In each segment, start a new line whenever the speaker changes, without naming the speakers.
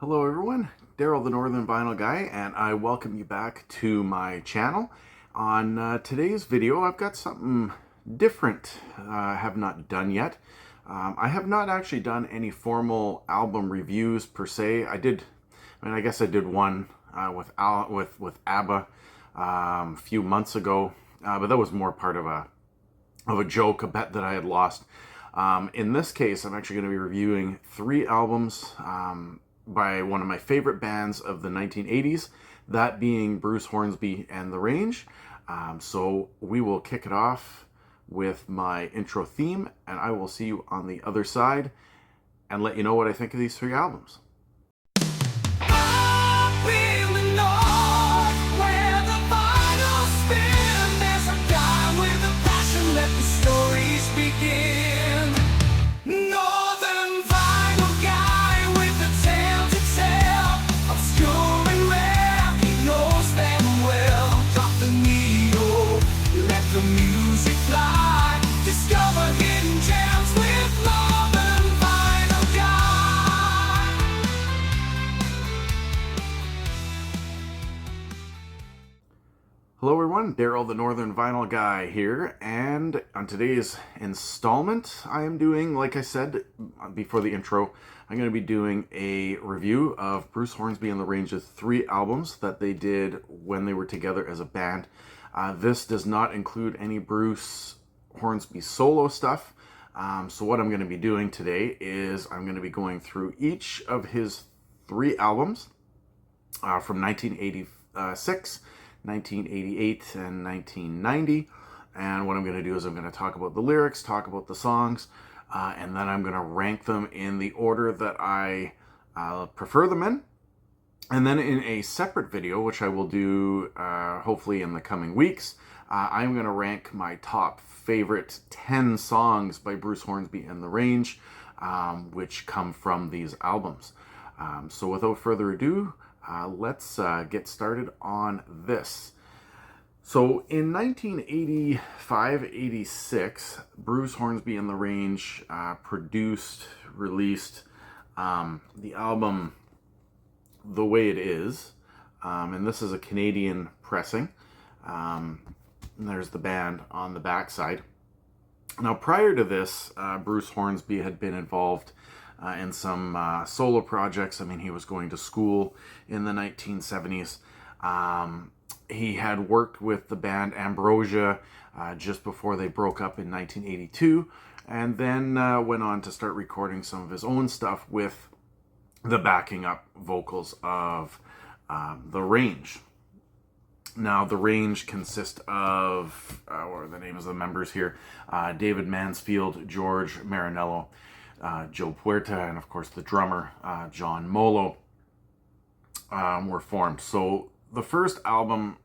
Hello everyone, Daryl the Northern Vinyl Guy, and I welcome you back to my channel. On today's video, I've got something different I have not done yet. I have not actually done any formal album reviews per se. I guess I did one with ABBA a few months ago, but that was more part of a joke, a bet that I had lost. In this case, I'm actually going to be reviewing three albums by one of my favorite bands of the 1980s, that being Bruce Hornsby and The Range. So we will kick it off with my intro theme, and I will see you on the other side and let you know what I think of these three albums. Hello everyone, Daryl the Northern Vinyl Guy here, and on today's installment I am doing, like I said before the intro, I'm going to be doing a review of Bruce Hornsby and The Range's three albums that they did when they were together as a band. This does not include any Bruce Hornsby solo stuff, so what I'm going to be doing today is I'm going to be going through each of his three albums from 1986, 1988 and 1990, and what I'm going to do is I'm going to talk about the lyrics, talk about the songs, and then I'm going to rank them in the order that I prefer them in. And then in a separate video, which I will do hopefully in the coming weeks, I'm going to rank my top favorite 10 songs by Bruce Hornsby and The Range, which come from these albums. So without further ado, let's get started on this. So in 1985-86, Bruce Hornsby and The Range released the album The Way It Is, and this is a Canadian pressing. And there's the band on the backside. Now prior to this, Bruce Hornsby had been involved in some solo projects. I mean, he was going to school in the 1970s. He had worked with the band Ambrosia just before they broke up in 1982, and then went on to start recording some of his own stuff with the backing up vocals of The Range. Now, The Range consists of, what are the names of the members here? David Mansfield, George Marinello, Joe Puerta, and of course the drummer, John Molo, were formed. So the first album,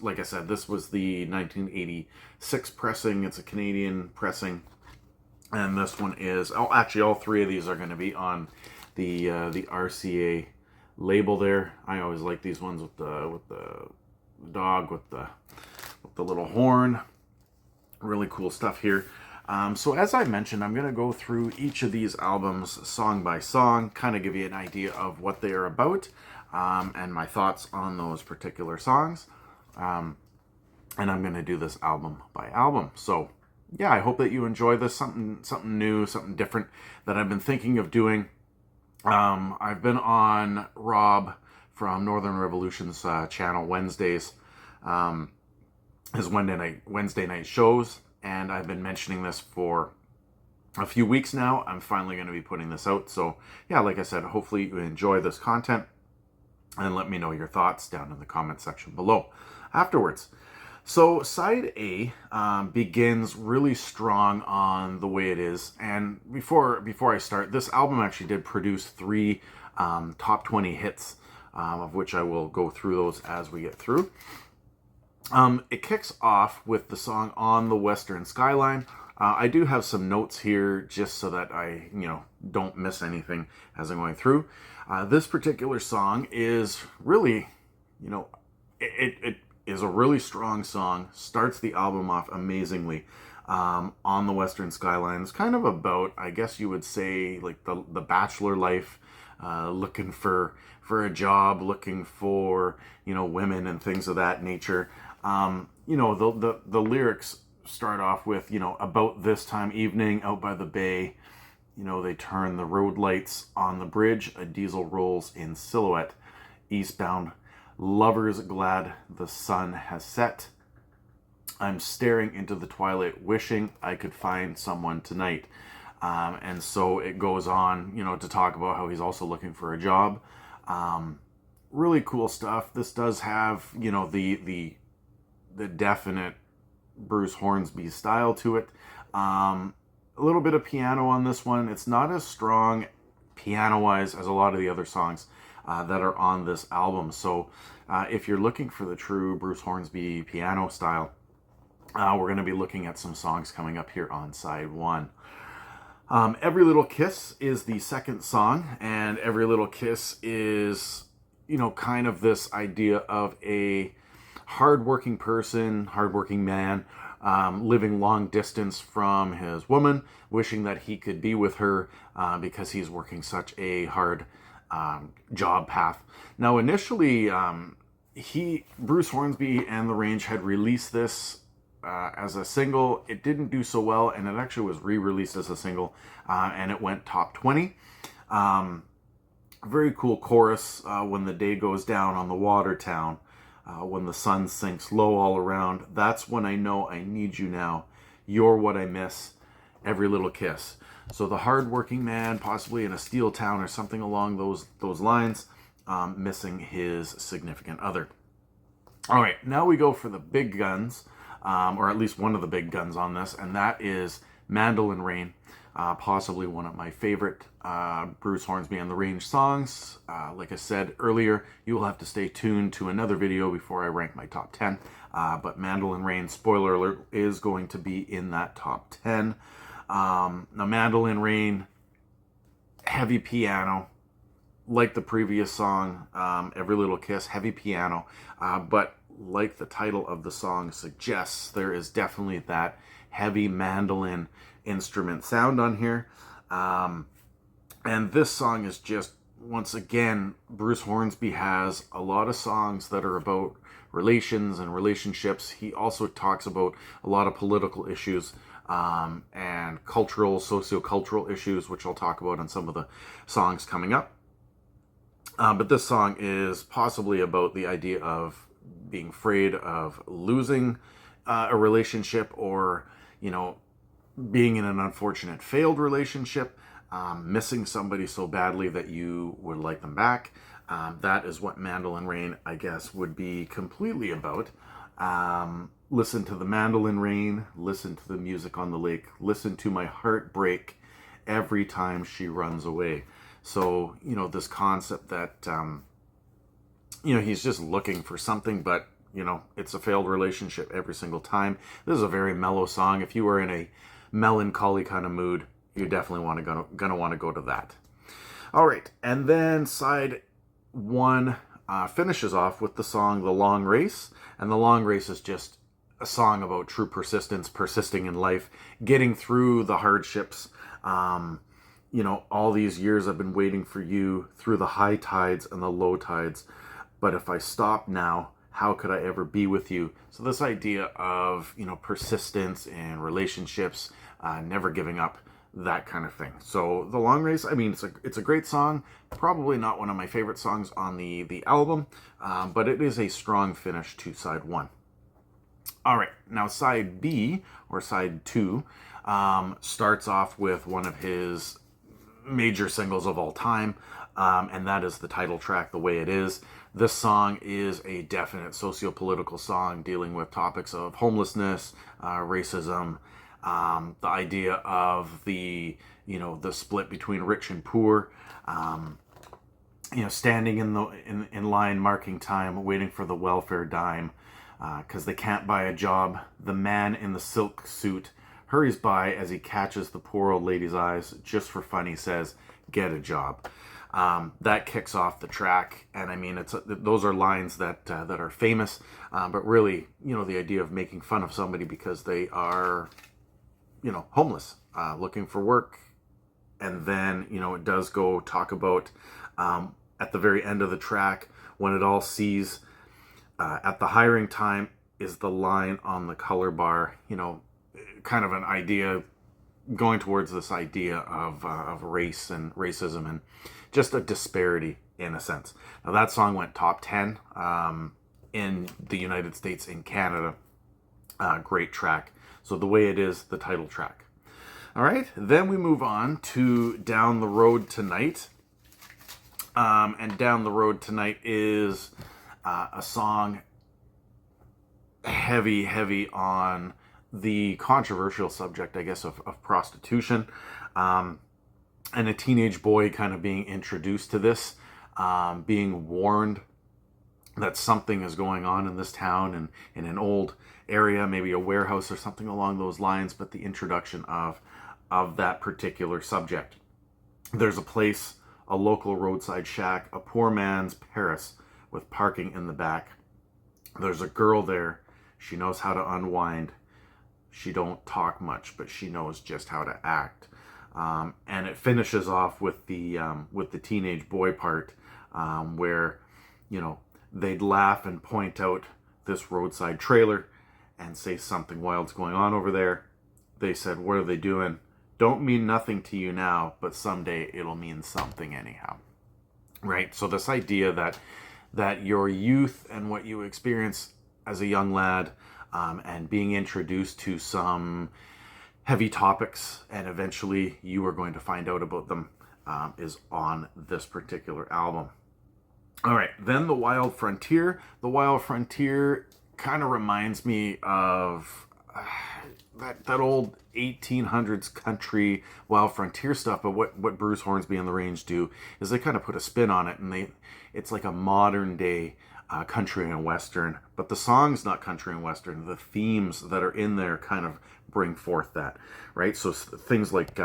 like I said, this was the 1986 pressing. It's a Canadian pressing. And this one is, actually all three of these are going to be on the RCA label there. I always like these ones with the dog, with the little horn. Really cool stuff here. So as I mentioned, I'm going to go through each of these albums song by song, kind of give you an idea of what they are about, and my thoughts on those particular songs. And I'm going to do this album by album. So yeah, I hope that you enjoy this, something new, something different that I've been thinking of doing. I've been on Rob from Northern Revolution's channel Wednesdays, his Wednesday night shows. And I've been mentioning this for a few weeks now. I'm finally going to be putting this out. So yeah, like I said, hopefully you enjoy this content, and let me know your thoughts down in the comment section below afterwards. So side A begins really strong on The Way It Is. And before I start, this album actually did produce three top 20 hits, of which I will go through those as we get through. It kicks off with the song On the Western Skyline. I do have some notes here just so that I, don't miss anything as I'm going through. This particular song is really, it is a really strong song. Starts the album off amazingly. On the Western Skyline. It's kind of about, I guess you would say, like the bachelor life looking for a job, looking for, you know, women and things of that nature. You know, the lyrics start off with, you know, about this time evening out by the bay, you know, they turn the road lights on the bridge, a diesel rolls in silhouette eastbound, lovers glad the sun has set. I'm staring into the twilight, wishing I could find someone tonight. And so it goes on, you know, to talk about how he's also looking for a job. Really cool stuff. This does have, you know, the definite Bruce Hornsby style to it. A little bit of piano on this one. It's not as strong piano-wise as a lot of the other songs that are on this album. So if you're looking for the true Bruce Hornsby piano style, we're going to be looking at some songs coming up here on side one. Every Little Kiss is the second song, and Every Little Kiss is, you know, kind of this idea of a hardworking person, hardworking man, living long distance from his woman, wishing that he could be with her because he's working such a hard job path. Now, initially, Bruce Hornsby and The Range had released this as a single. It didn't do so well, and it actually was re-released as a single, and it went top 20. Very cool chorus, when the day goes down on the water town, when the sun sinks low all around, that's when I know I need you now. You're what I miss, every little kiss. So the hardworking man, possibly in a steel town or something along those lines, missing his significant other. All right, now we go for the big guns, or at least one of the big guns on this, and that is Mandolin Rain, possibly one of my favorite Bruce Hornsby and The Range songs. Like I said earlier, you will have to stay tuned to another video before I rank my top 10, but Mandolin Rain, spoiler alert, is going to be in that top 10. Now, Mandolin Rain, heavy piano, like the previous song, Every Little Kiss, heavy piano, but like the title of the song suggests, there is definitely that heavy mandolin instrument sound on here. And this song is just, once again, Bruce Hornsby has a lot of songs that are about relations and relationships. He also talks about a lot of political issues and sociocultural issues, which I'll talk about on some of the songs coming up. But this song is possibly about the idea of being afraid of losing a relationship, or, you know, being in an unfortunate failed relationship, missing somebody so badly that you would like them back. That is what Mandolin Rain, I guess, would be completely about. Listen to the mandolin rain, listen to the music on the lake, listen to my heart break every time she runs away. So, you know, this concept that, you know, he's just looking for something, but, you know, it's a failed relationship every single time. This is a very mellow song. If you are in a melancholy kind of mood, you definitely gonna want to go to that. All right, and then side one finishes off with the song The Long Race, and The Long Race is just a song about true persistence, persisting in life, getting through the hardships. You know, all these years I've been waiting for you through the high tides and the low tides. But if I stop now, how could I ever be with you? So this idea of, you know, persistence in relationships, never giving up, that kind of thing. So The Long Race, I mean, it's a great song. Probably not one of my favorite songs on the album, but it is a strong finish to side one. All right, now side B, or side two, starts off with one of his major singles of all time, and that is the title track, The Way It Is. This song is a definite socio-political song dealing with topics of homelessness, racism, the idea of the split between rich and poor, you know, standing in line, marking time, waiting for the welfare dime, because they can't buy a job. The man in the silk suit hurries by as he catches the poor old lady's eyes. Just for fun, he says, "Get a job." That kicks off the track, and I mean, those are lines that are famous, but really, you know, the idea of making fun of somebody because they are, you know, homeless, looking for work. And then, you know, it does go talk about At the very end of the track, when it all sees, at the hiring time is the line on the color bar, kind of an idea going towards this idea of race and racism and just a disparity in a sense. Now that song went top 10 in the United States and Canada. Great track. So The Way It Is, the title track. All right, then we move on to Down the Road Tonight. And Down the Road Tonight is a song heavy on the controversial subject, I guess, of prostitution. And a teenage boy kind of being introduced to this, being warned that something is going on in this town and in an old area, maybe a warehouse or something along those lines, but the introduction of that particular subject. There's a place, a local roadside shack, a poor man's Paris with parking in the back. There's a girl there. She knows how to unwind. She don't talk much, but she knows just how to act. And it finishes off with the teenage boy part, where, they'd laugh and point out this roadside trailer and say something wild's going on over there. They said, "What are they doing? Don't mean nothing to you now, but someday it'll mean something anyhow." Right? So this idea that your youth and what you experience as a young lad, and being introduced to some heavy topics, and eventually you are going to find out about them, is on this particular album. All right, then The Wild Frontier. The Wild Frontier kind of reminds me of that old 1800s country Wild Frontier stuff, but what Bruce Hornsby and The Range do is they kind of put a spin on it, and it's like a modern day country and western, but the song's not country and western. The themes that are in there kind of bring forth that, right? So things like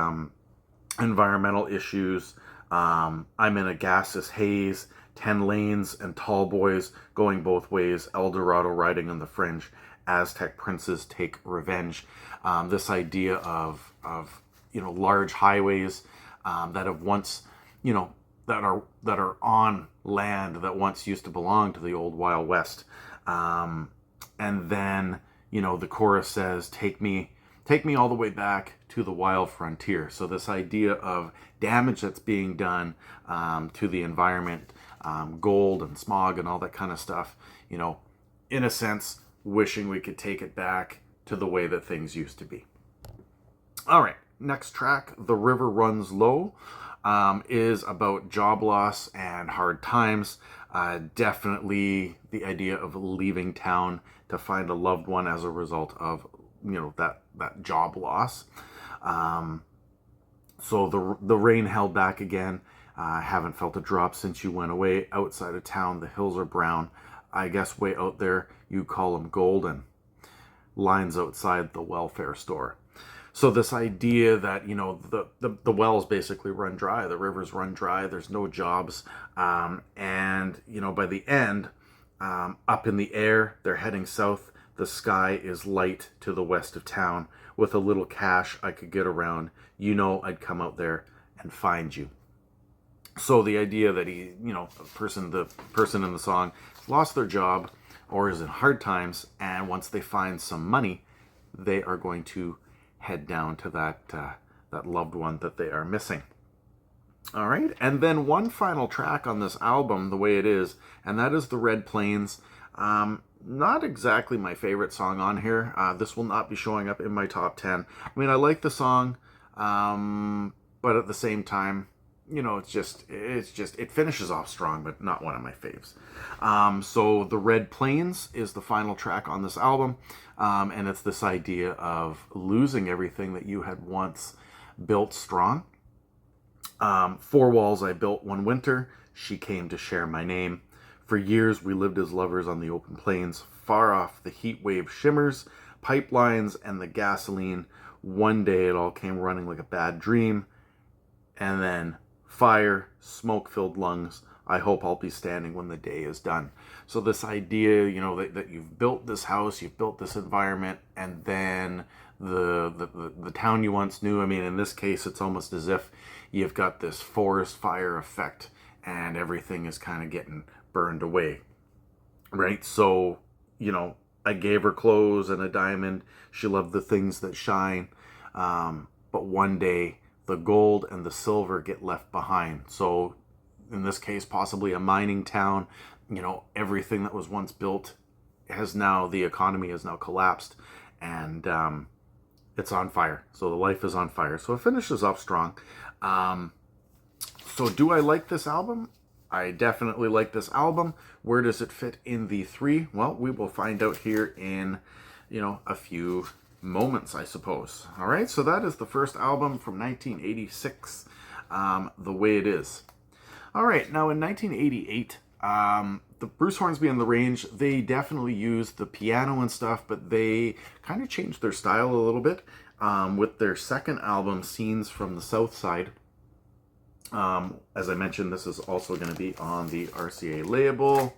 environmental issues, I'm in a gaseous haze, 10 lanes and tall boys going both ways, El Dorado riding on the fringe, Aztec princes take revenge. This idea of large highways that have once, that are on land that once used to belong to the old Wild West. And then, the chorus says, take me all the way back to the wild frontier. So this idea of damage that's being done to the environment, gold and smog and all that kind of stuff, in a sense, wishing we could take it back to the way that things used to be. All right, next track, The River Runs Low, is about job loss and hard times. Definitely the idea of leaving town to find a loved one as a result of, that job loss. So the rain held back again. Haven't felt a drop since you went away. Outside of town, the hills are brown. I guess way out there, you call them golden. Lines outside the welfare store. So this idea that, the wells basically run dry, the rivers run dry, there's no jobs. And, by the end, up in the air, they're heading south. The sky is light to the west of town. With a little cash I could get around, I'd come out there and find you. So the idea that the person in the song lost their job or is in hard times, and once they find some money, they are going to head down to that loved one that they are missing. All right, and then one final track on this album, The Way It Is, and that is The Red Plains. Not exactly my favorite song on here. This will not be showing up in my top 10. I mean, I like the song, but at the same time, it finishes off strong, but not one of my faves. So The Red Plains is the final track on this album, and it's this idea of losing everything that you had once built strong. 4 walls I built one winter, she came to share my name. For years we lived as lovers on the open plains, far off the heat wave shimmers, pipelines, and the gasoline. One day it all came running like a bad dream, and then fire, smoke-filled lungs. I hope I'll be standing when the day is done. So this idea, that you've built this house, you've built this environment, and then the town you once knew. I mean, in this case, it's almost as if you've got this forest fire effect, and everything is kind of getting burned away, right? So, I gave her clothes and a diamond. She loved the things that shine. But one day, the gold and the silver get left behind. So, in this case, possibly a mining town. Everything that was once built the economy has now collapsed, and it's on fire. So the life is on fire. So it finishes off strong. So do I like this album? I definitely like this album. Where does it fit in the three? Well, we will find out here in, a few moments, I suppose. All right, so that is the first album from 1986, The Way It Is. All right, now in 1988, the Bruce Hornsby and The Range, they definitely used the piano and stuff, but they kind of changed their style a little bit with their second album, Scenes from the South Side. As I mentioned, this is also going to be on the RCA label.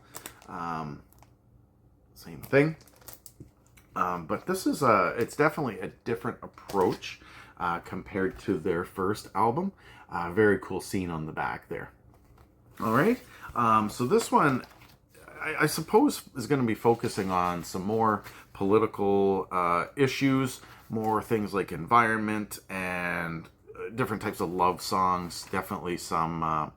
Same thing. But this is it's definitely a different approach compared to their first album. Very cool scene on the back there. All right. So this one, I suppose, is going to be focusing on some more political issues, more things like environment and different types of love songs. Definitely some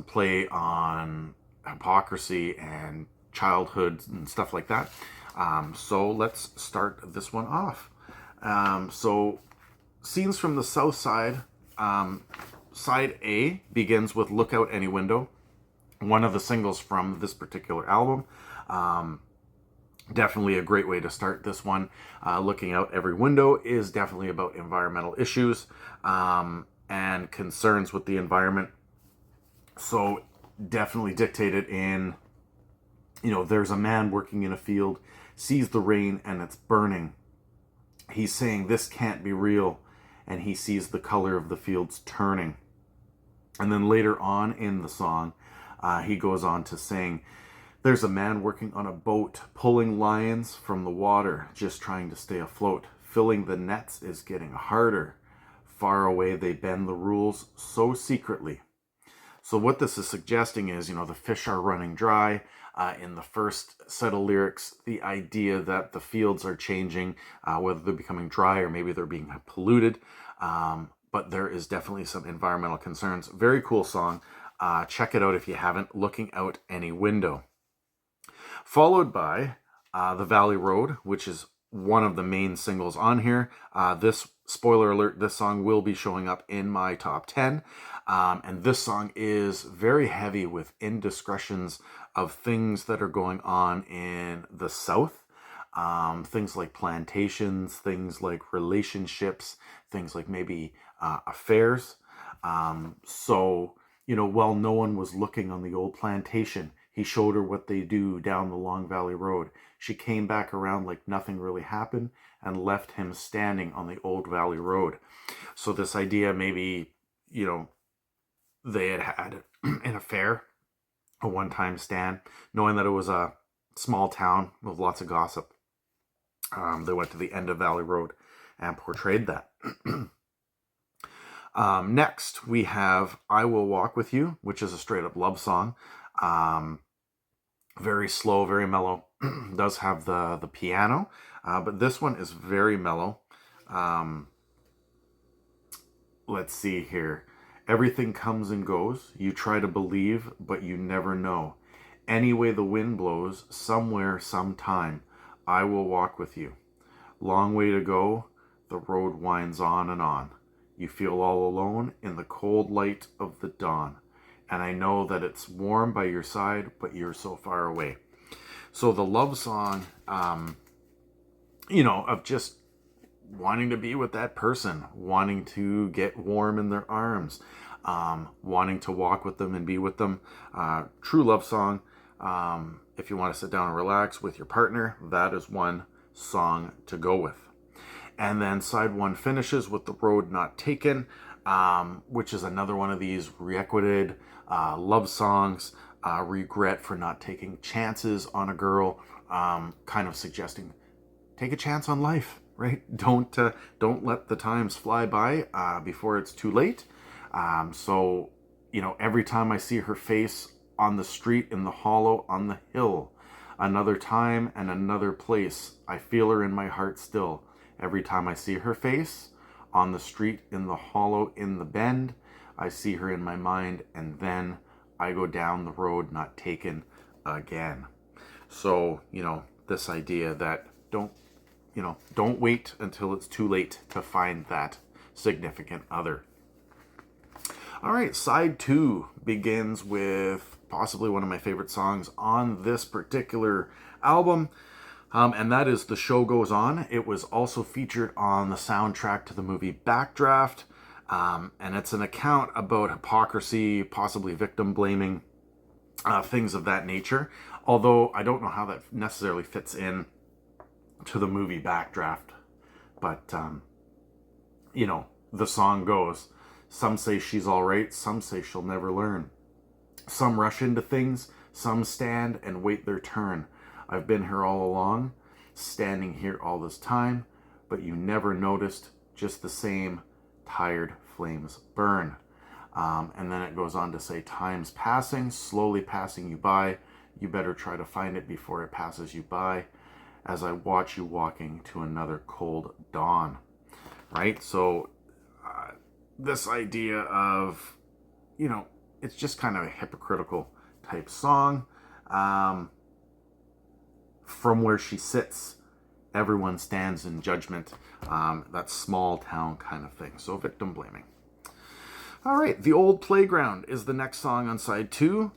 play on hypocrisy and childhood and stuff like that. So let's start this one off. So Scenes from the South Side. Side A begins with Look Out Any Window, one of the singles from this particular album. Definitely a great way to start this one. Looking Out Every Window is definitely about environmental issues and concerns with the environment. So definitely dictated in, there's a man working in a field, sees the rain and it's burning. He's saying this can't be real, and he sees the color of the fields turning. And then later on in the song, he goes on to sing, there's a man working on a boat, pulling lions from the water, just trying to stay afloat. Filling the nets is getting harder. Far away they bend the rules so secretly. So what this is suggesting is, the fish are running dry. In the first set of lyrics, the idea that the fields are changing, whether they're becoming dry or maybe they're being polluted. But there is definitely some environmental concerns. Very cool song. Check it out if you haven't. Looking Out Any Window. Followed by The Valley Road, which is one of the main singles on here. This, spoiler alert, this song will be showing up in my top 10. And this song is very heavy with indiscretions of things that are going on in the South. Things like plantations, things like relationships, things like maybe affairs. So, while no one was looking on the old plantation, he showed her what they do down the Long Valley Road. She came back around like nothing really happened and left him standing on the old Valley Road. So this idea, maybe, they had an affair, a one-time stand, knowing that it was a small town with lots of gossip. They went to the end of Valley Road and portrayed that. Next, we have I Will Walk With You, which is a straight-up love song. Very slow, very mellow. Does have the piano, but this one is very mellow. Let's see here. Everything comes and goes. You try to believe, but you never know. Any way the wind blows, somewhere, sometime, I will walk with you. Long way to go. The road winds on and on. You feel all alone in the cold light of the dawn. And I know that it's warm by your side, but you're so far away. So the love song, of just wanting to be with that person, wanting to get warm in their arms, wanting to walk with them and be with them. True love song. If you want to sit down and relax with your partner, that is one song to go with. And then side one finishes with The Road Not Taken, which is another one of these requited love songs, regret for not taking chances on a girl, kind of suggesting take a chance on life, right? Don't let the times fly by before it's too late. So every time I see her face on the street, in the hollow, on the hill, another time and another place, I feel her in my heart still. Every time I see her face on the street, in the hollow, in the bend, I see her in my mind, and then I go down the road not taken again. So, this idea that don't wait until it's too late to find that significant other. All right, side 2 begins with possibly one of my favorite songs on this particular album, and that is The Show Goes On. It was also featured on the soundtrack to the movie Backdraft, and it's an account about hypocrisy, possibly victim blaming, things of that nature, although I don't know how that necessarily fits in to the movie Backdraft. But, the song goes, some say she's all right, some say she'll never learn. Some rush into things, some stand and wait their turn. I've been here all along, standing here all this time, but you never noticed, just the same, tired flames burn. And then it goes on to say, time's passing, slowly passing you by. You better try to find it before it passes you by, as I watch you walking to another cold dawn. Right? So this idea of, it's just kind of a hypocritical type song. From where she sits, everyone stands in judgment. That small town kind of thing. So victim blaming. All right, The Old Playground is the next song on side 2.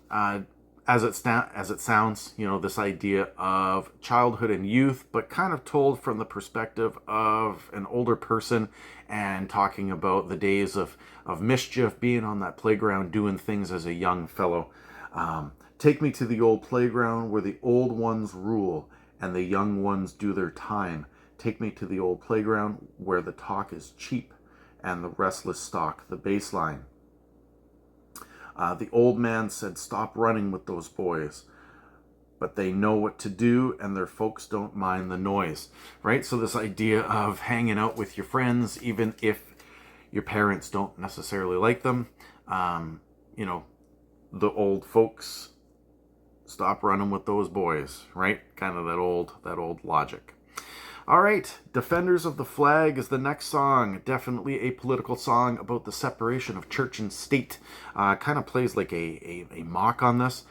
As it sounds, this idea of childhood and youth, but kind of told from the perspective of an older person and talking about the days of mischief, being on that playground, doing things as a young fellow. Take me to the old playground where the old ones rule and the young ones do their time. Take me to the old playground where the talk is cheap and the restless stalk the baseline. The old man said, stop running with those boys. But they know what to do and their folks don't mind the noise. Right? So this idea of hanging out with your friends, even if your parents don't necessarily like them. The old folks, stop running with those boys. Right? Kind of that old logic. All right, Defenders of the Flag is the next song. Definitely a political song about the separation of church and state. Kind of plays like a mock on this.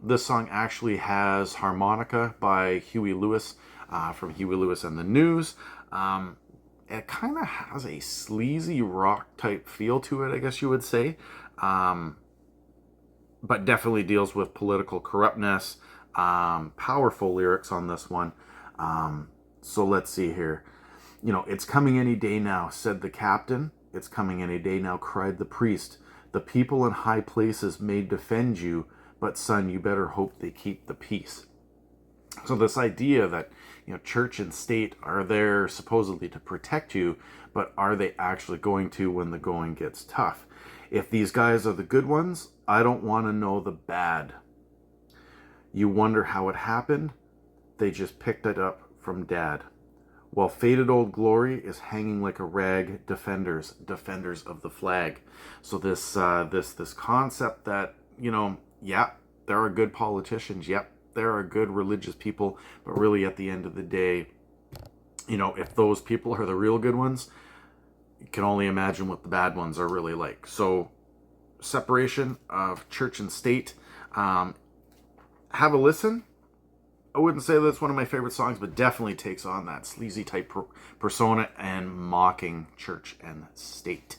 This song actually has harmonica by Huey Lewis from Huey Lewis and the News. It kind of has a sleazy rock type feel to it, I guess you would say. But definitely deals with political corruptness. Powerful lyrics on this one. So let's see here. It's coming any day now, said the captain. It's coming any day now, cried the priest. The people in high places may defend you, but son, you better hope they keep the peace. So this idea that, church and state are there supposedly to protect you, but are they actually going to when the going gets tough? If these guys are the good ones, I don't want to know the bad. You wonder how it happened? They just picked it up from dad. While faded old glory is hanging like a rag, defenders of the flag. So this concept that, there are good politicians, there are good religious people, but really at the end of the day, if those people are the real good ones, you can only imagine what the bad ones are really like. So separation of church and state. Have a listen. I wouldn't say that's one of my favorite songs, but definitely takes on that sleazy type persona and mocking church and state.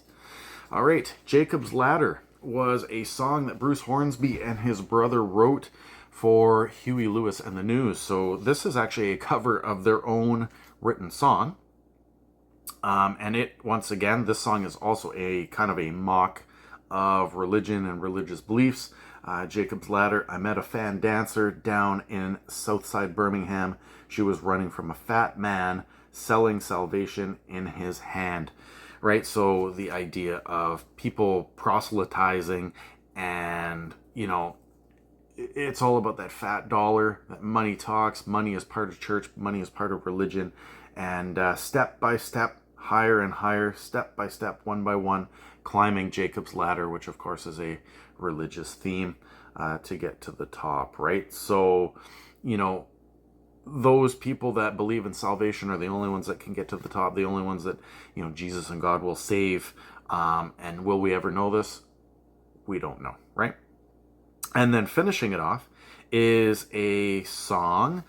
All right, Jacob's Ladder was a song that Bruce Hornsby and his brother wrote for Huey Lewis and the News. So this is actually a cover of their own written song. And once again, this song is also a kind of a mock of religion and religious beliefs. Jacob's Ladder. I met a fan dancer down in Southside Birmingham. She was running from a fat man selling salvation in his hand. Right? So the idea of people proselytizing and, it's all about that fat dollar, that money talks, money is part of church, money is part of religion. And step by step, higher and higher, step by step, one by one, climbing Jacob's ladder, which of course is a religious theme to get to the top, right? So, you know, those people that believe in salvation are the only ones that can get to the top, the only ones that, you know, Jesus and God will save. And will we ever know this? We don't know, right? And then finishing it off is a song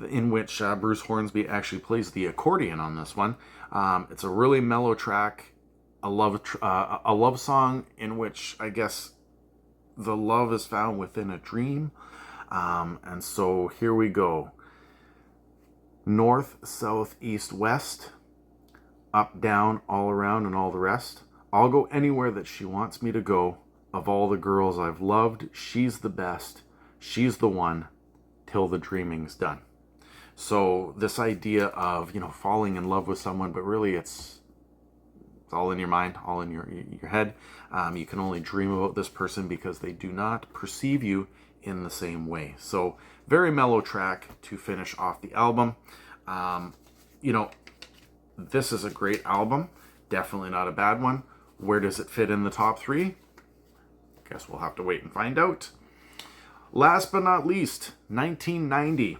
in which Bruce Hornsby actually plays the accordion on this one. It's a really mellow track, a love song in which I guess the love is found within a dream. And so here we go. North, south, east, west, up, down, all around, and all the rest. I'll go anywhere that she wants me to go. Of all the girls I've loved, she's the best. She's the one till the dreaming's done. So this idea of, you know, falling in love with someone, but really it's all in your mind, all in your head. You can only dream about this person because they do not perceive you in the same way. So very mellow track to finish off the album. You know, this is a great album. Definitely not a bad one. Where does it fit in the top 3? Guess we'll have to wait and find out. Last but not least, 1990.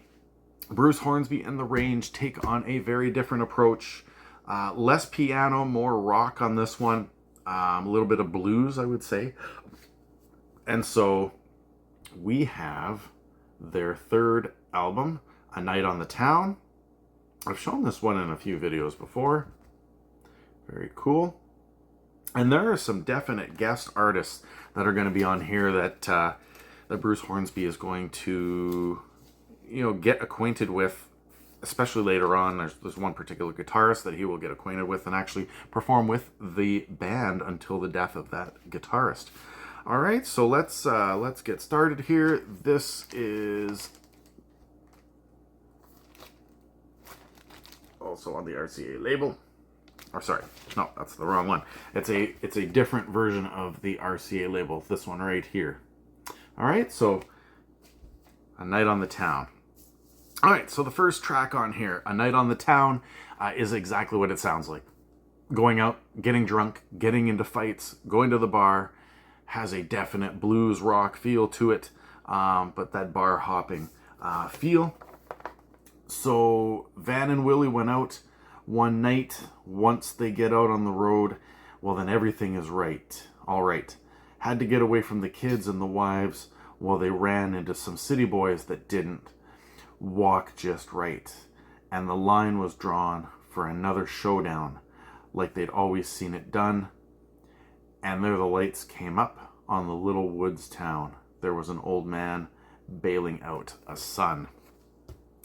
Bruce Hornsby and The Range take on a very different approach. Less piano, more rock on this one. A little bit of blues, I would say. And so we have their third album, A Night on the Town. I've shown this one in a few videos before. Very cool. And there are some definite guest artists that are going to be on here that Bruce Hornsby is going to, you know, get acquainted with, especially later on. There's one particular guitarist that he will get acquainted with and actually perform with the band until the death of that guitarist. All right, so let's get started here. This is also on the RCA label. Or sorry, no, that's the wrong one. It's a different version of the RCA label. This one right here. All right, so A Night on the Town. All right, so the first track on here, A Night on the Town, is exactly what it sounds like. Going out, getting drunk, getting into fights, going to the bar, has a definite blues rock feel to it, but that bar hopping feel. So Van and Willie went out one night. Once they get out on the road, well, then everything is right. All right. Had to get away from the kids and the wives. Well, they ran into some city boys that didn't walk just right. And the line was drawn for another showdown, like they'd always seen it done. And there the lights came up on the little woods town. There was an old man bailing out a son.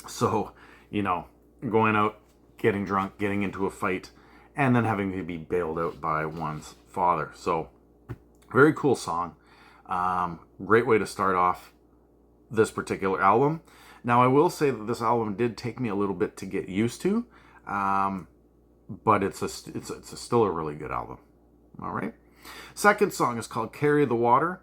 So, you know, going out, getting drunk, getting into a fight, and then having to be bailed out by one's father. So, very cool song. Great way to start off this particular album. Now, I will say that this album did take me a little bit to get used to, but it's still a really good album. All right. Second song is called Carry the Water.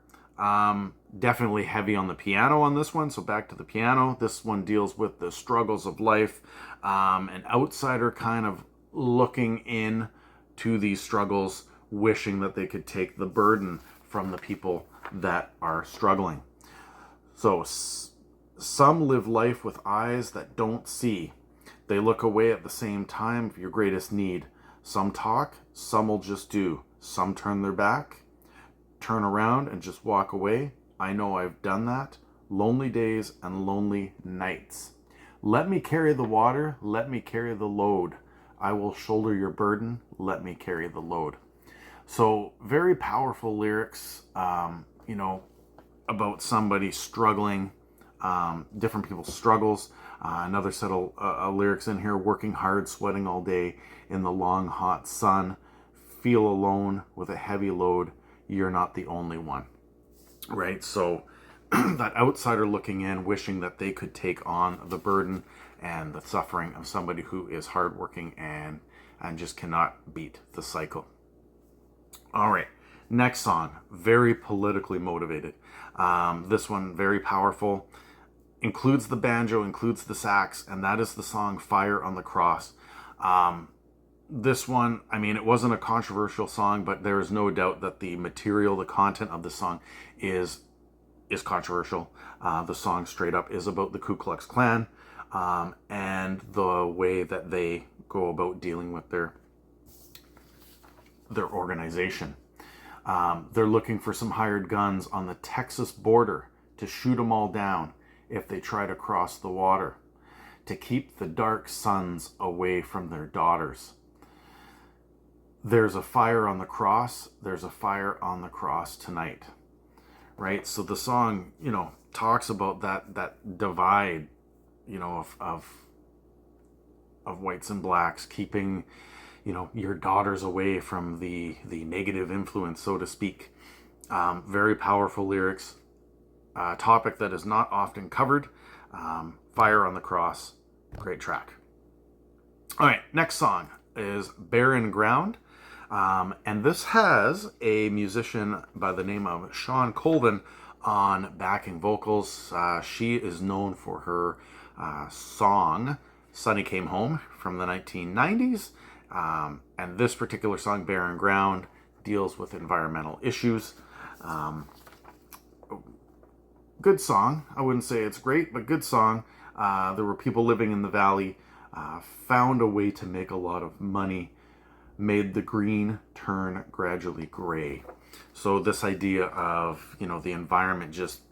Definitely heavy on the piano on this one, so back to the piano. This one deals with the struggles of life, an outsider kind of looking in to these struggles, wishing that they could take the burden from the people that are struggling. So some live life with eyes that don't see. They look away at the same time of your greatest need. Some talk, some will just do. Some turn their back, turn around and just walk away. I know I've done that. Lonely days and lonely nights. Let me carry the water. Let me carry the load. I will shoulder your burden. Let me carry the load. So very powerful lyrics, you know, about somebody struggling, different people's struggles. Another set of lyrics in here: working hard, sweating all day in the long hot sun. Feel alone with a heavy load. You're not the only one. Right? So that outsider looking in, wishing that they could take on the burden and the suffering of somebody who is hardworking and just cannot beat the cycle. All right. Next song, very politically motivated. This one, very powerful. Includes the banjo, includes the sax, and that is the song Fire on the Cross. This one, I mean, it wasn't a controversial song, but there is no doubt that the material, the content of the song is controversial. The song straight up is about the Ku Klux Klan, and the way that they go about dealing with their organization. They're looking for some hired guns on the Texas border to shoot them all down if they try to cross the water, to keep the dark sons away from their daughters. There's a fire on the cross. There's a fire on the cross tonight. Right? So the song, talks about that divide, of whites and blacks, keeping, your daughters away from the negative influence, so to speak. Very powerful lyrics. Topic that is not often covered. Fire on the Cross. Great track. All right, next song is Barren Ground. And this has a musician by the name of Sean Colvin on backing vocals. She is known for her song Sonny Came Home from the 1990s. And this particular song, Barren Ground, deals with environmental issues. Good song. I wouldn't say it's great, but good song. There were people living in the valley, found a way to make a lot of money, made the green turn gradually gray. So this idea of, the environment just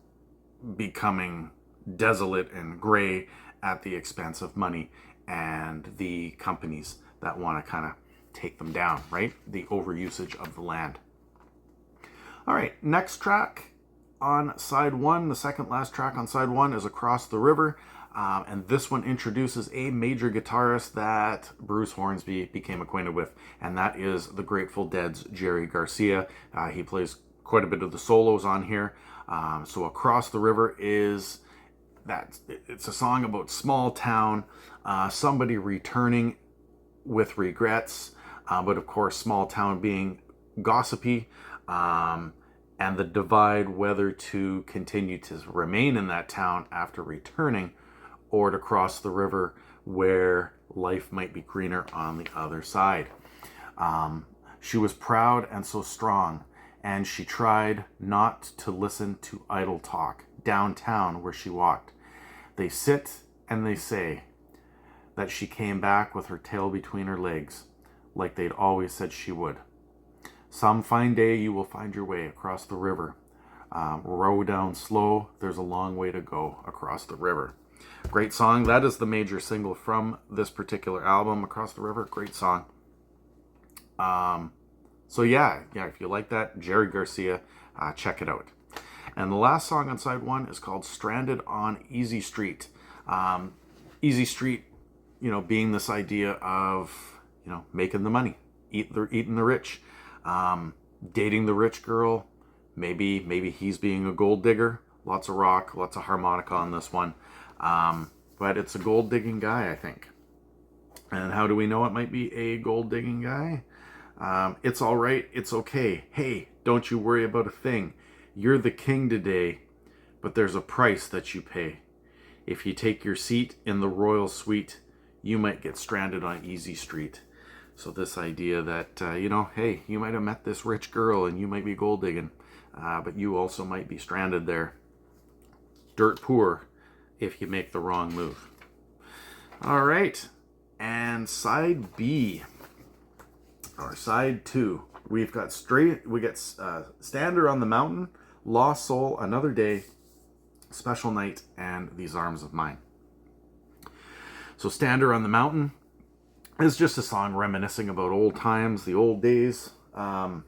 becoming desolate and gray at the expense of money and the companies that want to kind of take them down, right? The overusage of the land. All right, next track on side one, the second last track on side one, is Across the River. And this one introduces a major guitarist that Bruce Hornsby became acquainted with, and that is the Grateful Dead's Jerry Garcia. He plays quite a bit of the solos on here. So Across the River it's a song about small town, somebody returning with regrets, but of course small town being gossipy, and the divide whether to continue to remain in that town after returning or to cross the river where life might be greener on the other side. She was proud and so strong, and she tried not to listen to idle talk downtown where she walked. They sit and they say that she came back with her tail between her legs, like they'd always said she would. Some fine day you will find your way across the river. Row down slow, there's a long way to go across the river. Great song. That is the major single from this particular album, Across the River. Great song. So yeah, if you like that, Jerry Garcia, check it out. And the last song on side one is called Stranded on Easy Street. Easy Street, being this idea of, making the money, eating the rich, dating the rich girl. Maybe he's being a gold digger. Lots of rock, lots of harmonica on this one. But it's a gold digging guy, I think. And how do we know it might be a gold digging guy? It's all right. It's okay. Hey, don't you worry about a thing. You're the king today, but there's a price that you pay. If you take your seat in the royal suite, you might get stranded on Easy Street. So this idea that, hey, you might have met this rich girl and you might be gold digging, but you also might be stranded there. Dirt poor if you make the wrong move. All right. And side B, or side two, we got Stander on the Mountain, Lost Soul, Another Day, Special Night, and These Arms of Mine. So Stander on the Mountain is just a song reminiscing about old times, the old days. Not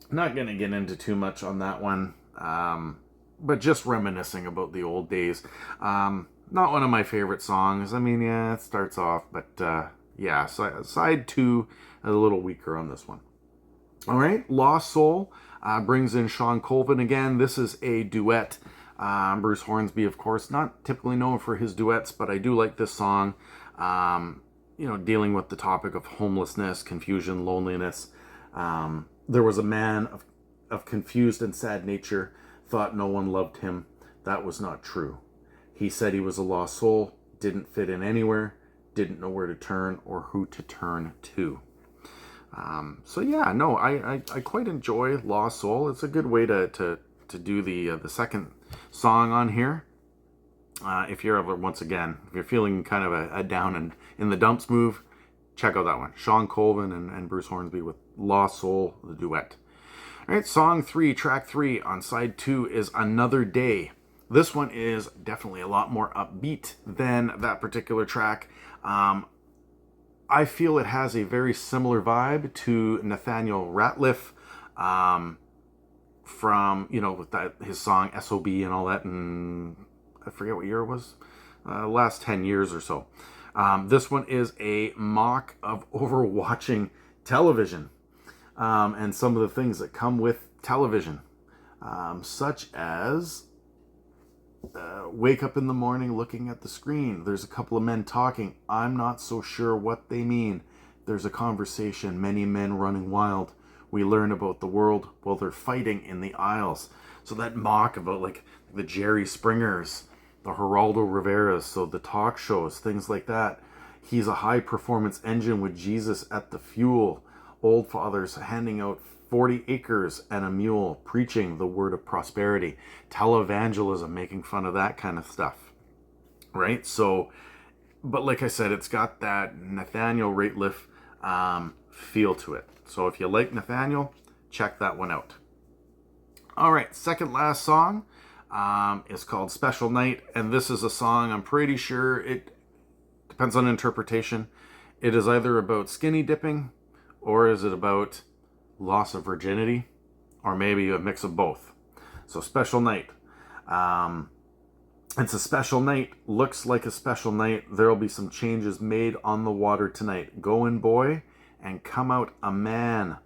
going to get into too much on that one, but just reminiscing about the old days. Not one of my favorite songs. I mean, yeah, it starts off, but side two is a little weaker on this one. All right, Lost Soul brings in Sean Colvin again. This is a duet. Bruce Hornsby, of course, not typically known for his duets, but I do like this song. Dealing with the topic of homelessness, confusion, loneliness. There was a man of confused and sad nature, thought no one loved him. That was not true. He said he was a lost soul, didn't fit in anywhere, didn't know where to turn or who to turn to. So yeah, no, I quite enjoy Lost Soul. It's a good way to do the second song on here. If you're ever, once again, if you're feeling kind of a down and in the dumps move, check out that one. Sean Colvin and Bruce Hornsby with Lost Soul, the duet. All right, song 3, track 3 on side 2 is Another Day. This one is definitely a lot more upbeat than that particular track. I feel it has a very similar vibe to Nathaniel Rateliff from, with his song S.O.B. and all that, and I forget what year it was, last 10 years or so. This one is a mock of overwatching television and some of the things that come with television, such as wake up in the morning looking at the screen. There's a couple of men talking. I'm not so sure what they mean. There's a conversation, many men running wild. We learn about the world while they're fighting in the aisles. So that mock about like the Jerry Springers, the Geraldo Riveras, so the talk shows, things like that. He's a high performance engine with Jesus at the fuel. Old fathers handing out 40 acres and a mule, preaching the word of prosperity. Televangelism, making fun of that kind of stuff. Right? So, but like I said, it's got that Nathaniel Rateliff feel to it. So if you like Nathaniel, check that one out. All right, second last song is called Special Night, and this is a song I'm pretty sure, it depends on interpretation. It is either about skinny dipping, or is it about loss of virginity, or maybe a mix of both. So Special Night. It's a special night, looks like a special night. There'll be some changes made on the water tonight. Go in, boy, and come out a man.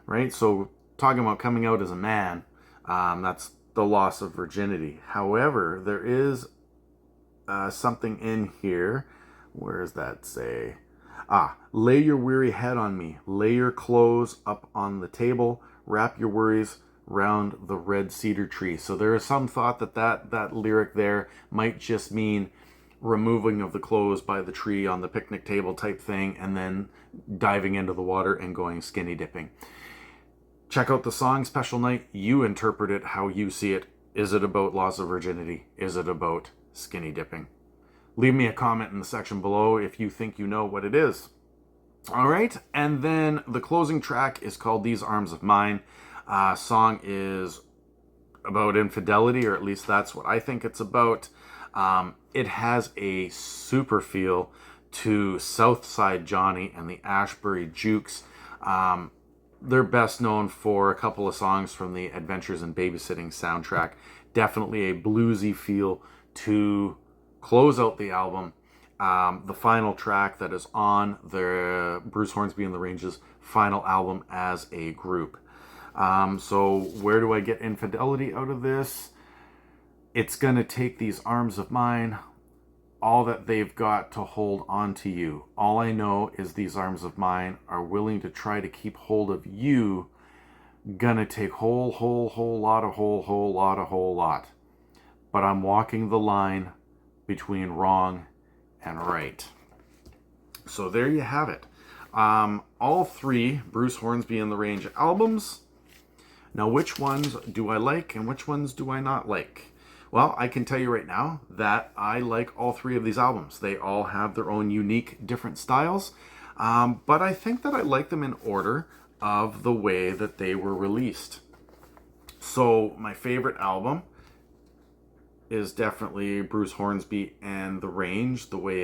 Right? So talking about coming out as a man, that's the loss of virginity. However, there is something in here. Where does that say? Lay your weary head on me. Lay your clothes up on the table. Wrap your worries round the red cedar tree. So there is some thought that lyric there might just mean removing of the clothes by the tree on the picnic table type thing, and then diving into the water and going skinny dipping. Check out the song Special Night. You interpret it how you see it. Is it about loss of virginity? Is it about skinny dipping? Leave me a comment in the section below if you think you know what it is. All right, and then the closing track is called These Arms of Mine. Song is about infidelity, or at least that's what I think it's about. It has a super feel to Southside Johnny and the Ashbury Jukes. They're best known for a couple of songs from the Adventures in Babysitting soundtrack. Definitely a bluesy feel to close out the album. The final track that is on the Bruce Hornsby and the Range's final album as a group. So where do I get infidelity out of this? It's going to take these arms of mine, all that they've got to hold on to you. All I know is these arms of mine are willing to try to keep hold of you. Gonna take whole lot. But I'm walking the line between wrong and right. So there you have it. All three Bruce Hornsby and the Range albums. Now, which ones do I like and which ones do I not like? Well, I can tell you right now that I like all three of these albums. They all have their own unique, different styles. But I think that I like them in order of the way that they were released. So my favorite album is definitely Bruce Hornsby and the Range, the way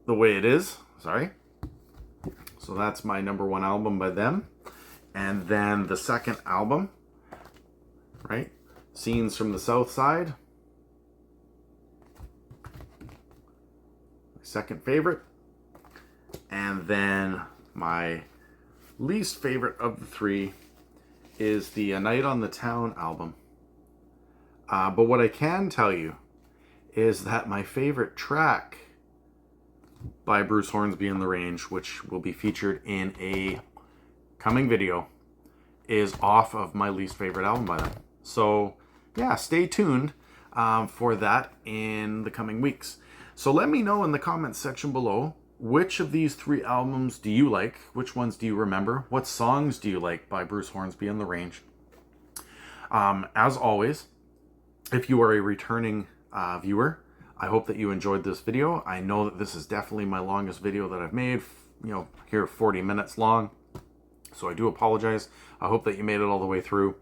it is. Sorry. So that's my number one album by them. And then the second album, right? Scenes from the South Side. My second favorite. And then my least favorite of the three is the A Night on the Town album. But what I can tell you is that my favorite track by Bruce Hornsby and the Range, which will be featured in a coming video, is off of my least favorite album by them. So yeah, stay tuned for that in the coming weeks. So let me know in the comments section below, which of these 3 albums do you like? Which ones do you remember? What songs do you like by Bruce Hornsby and The Range? As always, if you are a returning viewer, I hope that you enjoyed this video. I know that this is definitely my longest video that I've made, here 40 minutes long. So I do apologize. I hope that you made it all the way through.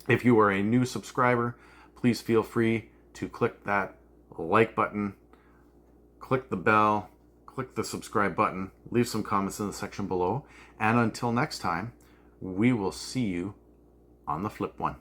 If you are a new subscriber, please feel free to click that like button, click the bell, click the subscribe button, leave some comments in the section below. And until next time, we will see you on the flip one.